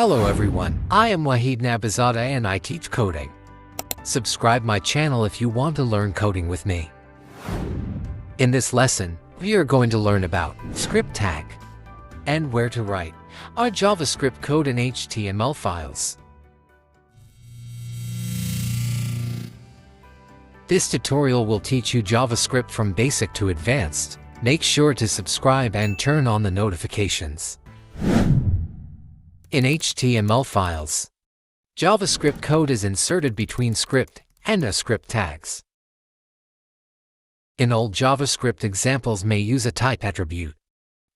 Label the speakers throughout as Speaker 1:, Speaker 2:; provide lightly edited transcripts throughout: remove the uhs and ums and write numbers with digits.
Speaker 1: Hello everyone, I am Wahid Nabizada and I teach coding. Subscribe my channel if you want to learn coding with me. In this lesson, we are going to learn about script tag and where to write our JavaScript code in HTML files. This tutorial will teach you JavaScript from basic to advanced. Make sure to subscribe and turn on the notifications. In HTML files, JavaScript code is inserted between script and a script tags. In old JavaScript examples may use a type attribute.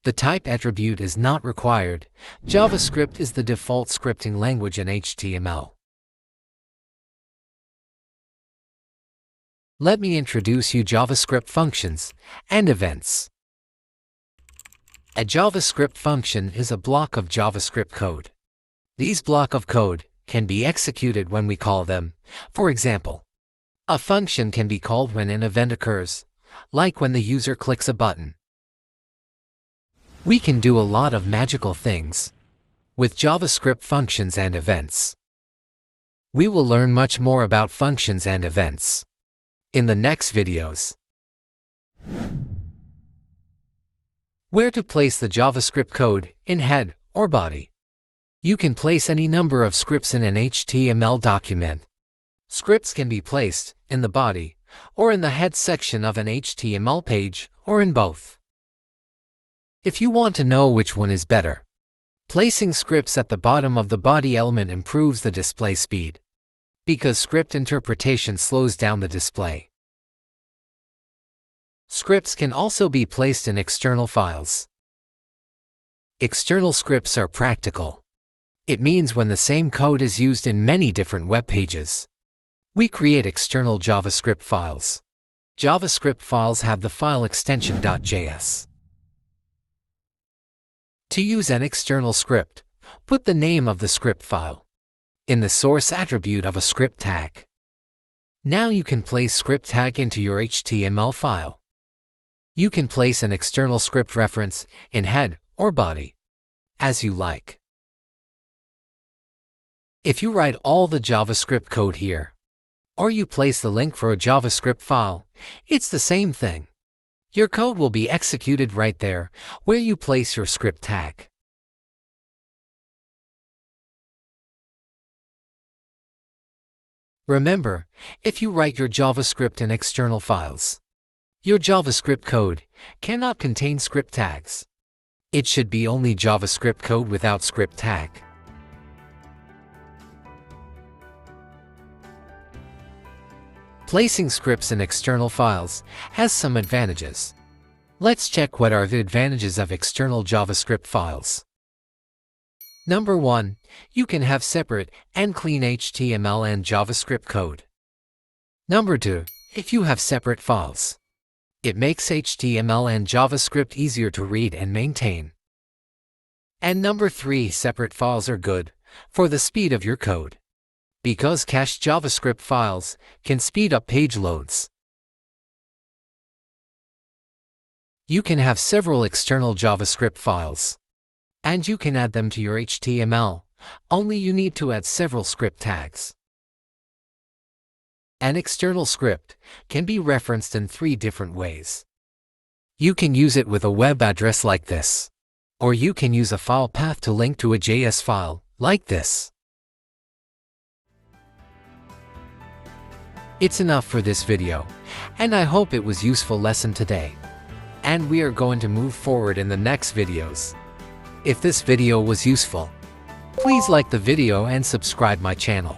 Speaker 1: The type attribute is not required. JavaScript is the default scripting language in HTML. Let me introduce you JavaScript functions and events. A JavaScript function is a block of JavaScript code. These blocks of code can be executed when we call them. For example, a function can be called when an event occurs, like when the user clicks a button. We can do a lot of magical things with JavaScript functions and events. We will learn much more about functions and events in the next videos. Where to place the JavaScript code in head or body. You can place any number of scripts in an HTML document. Scripts can be placed in the body or in the head section of an HTML page or in both. If you want to know which one is better, placing scripts at the bottom of the body element improves the display speed because script interpretation slows down the display. Scripts can also be placed in external files. External scripts are practical. It means when the same code is used in many different web pages. We create external JavaScript files. JavaScript files have the file extension .js. To use an external script, put the name of the script file in the source attribute of a script tag. Now you can place script tag into your HTML file. You can place an external script reference in head or body, as you like. If you write all the JavaScript code here, or you place the link for a JavaScript file, it's the same thing. Your code will be executed right there where you place your script tag. Remember, if you write your JavaScript in external files, your JavaScript code cannot contain script tags. It should be only JavaScript code without script tag. Placing scripts in external files has some advantages. Let's check what are the advantages of external JavaScript files. Number 1, you can have separate and clean HTML and JavaScript code. Number 2, if you have separate files, it makes HTML and JavaScript easier to read and maintain. And number 3, separate files are good for the speed of your code, because cached JavaScript files can speed up page loads. You can have several external JavaScript files, and you can add them to your HTML, only you need to add several script tags. An external script can be referenced in 3 different ways. You can use it with a web address like this, or you can use a file path to link to a JS file like this. It's enough for this video, and I hope it was useful lesson today. And we are going to move forward in the next videos. If this video was useful, please like the video and subscribe my channel.